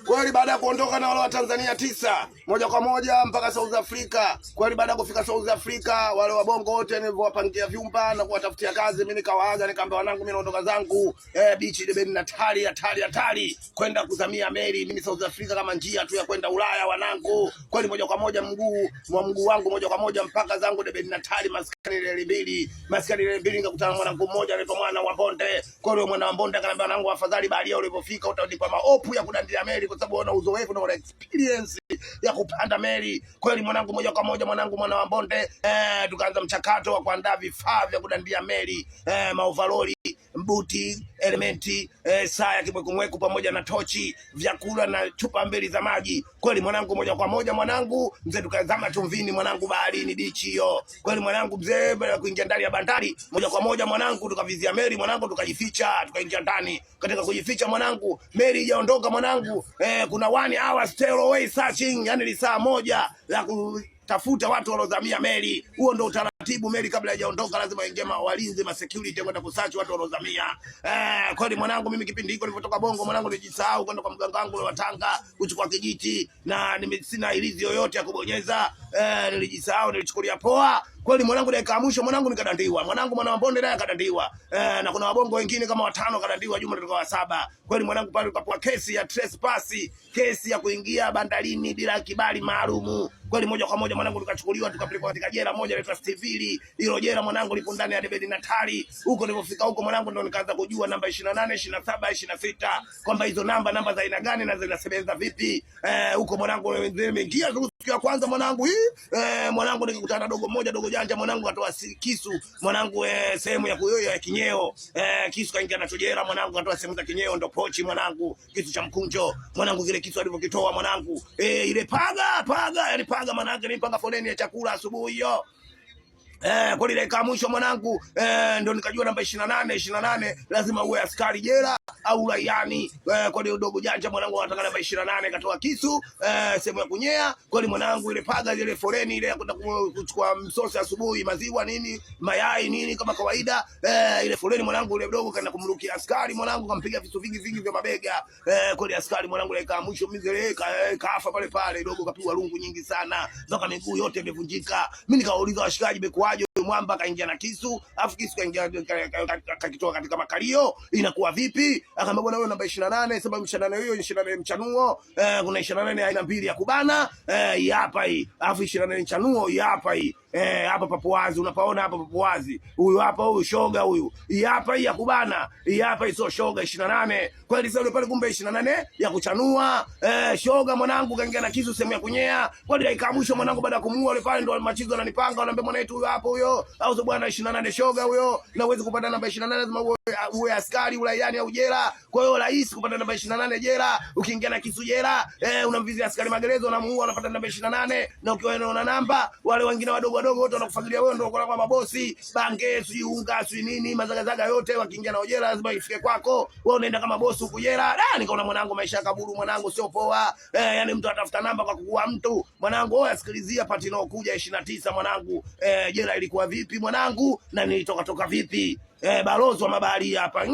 Kweli baada ya kuondoka na wale wa Tanzania 9 moja kwa moja mpaka South Africa. Kweli baada ya kufika South Africa, wale wabongo wote nilivyowapangia vyumba na kuwatafutia kazi, mimi nikawaaga, nikamwambia wanangu, mimi naondoka zangu beach Durban na hatari kwenda kuzamia meli mimi South Africa, kama njia tu ya kwenda Ulaya wanangu. Kweli moja kwa moja mguu wangu moja kwa moja mpaka zangu Durban na maskani ile mbili nikakutana na mwanangu mmoja anaitwa Mwana wa Bonde. Kweli Mwana wa Bonde akaniambia, wanangu, afadhali baharia ulipofika utanipa maopu ya kudandia meli, kwa sababu una uzoefu na una experience ya kupanda meli. Kweli mwanangu moja kwa moja, mwanangu Mwana wa Bonde, tukaanza mchakato wa kuandaa vifaa vya kudandia meli, maovaroli, mbuti, elementi, saa ya kimwekumweku pamoja na tochi, vyakula na chupa mbili za maji. Kweli mwanangu moja kwa moja, mwanangu mzee, tukazama chumvini mwanangu, baharini beach hiyo. Kweli mwanangu mzee, baada ya kuingia ndani ya bandari moja kwa moja mwanangu, tukavizia meli mwanangu, tukajificha, tukaingia ndani. Katika kujificha mwanangu, meli ijaondoka mwanangu, kuna 1 hour stay away searching, yani lisaa moja la kutafuta watu walozamia meli. Huo ndio utaratibu, meli kabla haijaondoka lazima ingie walinzi ma security kwenda kusearch watu walozamia. Kweli mwanangu, mimi kipindi hiko nilipotoka Bongo mwanangu, nilijisahau kwenda kwa mganga wangu wa Tanga kuchukua kijiti, na sina ilizi yoyote ya kubonyeza. Nilijisahau, nilichukulia poa. Kweli mwanangu, dakika ya mwisho mwanangu nikadandiwa. Mwanangu Mwana wa Bonde naye akadandiwa. Na kuna wabongo wengine kama 5 kadandiwa, jumla tulikuwa 7. Kweli mwanangu pale tukapewa kesi ya trespass, kesi ya kuingia bandarini bila kibali maalumu. Kweli moja kwa moja mwanangu tukachukuliwa, tukapelekwa katika jela moja inaitwa Stivili. Hilo jela mwanangu lipo ndani ya Durban na huko nilipofika huko mwanangu ndo nikaanza kujua namba 28, 27, 26 kwamba hizo namba za aina gani na zinasemeza vipi. Huko mwanangu nimeingia siku ya kwanza mwanangu mwanangu nikakutana na dogo janja mwanangu, atoa kisu mwanangu, sehemu ya kuyoya ya kinyeo, kisu kaingia na chojera mwanangu, atoa sehemu za kinyeo ndo pochi mwanangu, kisu cha mkunjo mwanangu, kile kisu alivyokitoa mwanangu, ile paga yani paga mwanangu, ni panga foleni ya chakula asubuhi hiyo. Kwa ile kama mwisho mwanangu, ndio nikajua namba 28 lazima uwe askari jela au raiani. Kwa ile dogo janja mwanangu anataka namba 28, katoa kisu sehemu ya kunyea. Kwa ile mwanangu, ile paga ile foleni ile ya kwenda kuchukua msosi asubuhi, maziwa nini, mayai nini kama kawaida, ile foleni mwanangu, ile dogo kaenda kumrukia askari mwanangu, kampiga visu vingi vya mabega. Kwa ile askari mwanangu, ile kama mwisho mzee kafa pale dogo, kapigwa lungu nyingi sana mpaka miguu yote imevunjika. Mimi nikauliza washikaji, bekuaje mwamba kaingia na kisu, afu kisu kaingia kakitoa katika makalio, inakuwa vipi? Akamwambia bwana, wewe namba 28, sababu 28 hiyo 28 mchanuo, kuna 28 aina mbili ya kubana, hapa hii, afu 28 mchanuo hapa hii. Hapa papuazi, unapaona hapa papuazi. Huyu hapa, huyu shoga huyu. Hapa hii ya kubana, hapa hii sio shoga 28. Kwa hiyo sasa pale kumbe 28 ya kuchanua. Shoga mwanangu kaingia na kisu sehemu ya kunyea. Kwa hiyo dakika mwisho mwanangu baada ya kumuua yule pale ndo machizo ananipanga, ananiambia mwanetu huyo hapo huyo. Au bwana 28 shoga huyo. Na uweze kupata namba 28 lazima uwe askari ulaiani au jela. Kwa hiyo rahisi kupata namba 28 jela. Ukiingia na kisu jela, unamvizia askari magereza, unamuua, unapata namba 28. Na ukiwa una namba, wale wengine wadogo wote wanakufagilia wewe, ndio kwa mabosi bange unga nini mazagazaga yote, wakiingia na ojera lazima ifike kwako wewe, unaenda kama bosi huko jela. Nikaona mwanangu maisha kaburu mwanangu, sio poa. Yani mtu atafuta namba kwa kuua mtu mwanangu. Wewe asikilizia pati nao kuja 29 mwanangu, jela ilikuwa vipi mwanangu, na nilitoka vipi? Balozi wa mabaharia hapa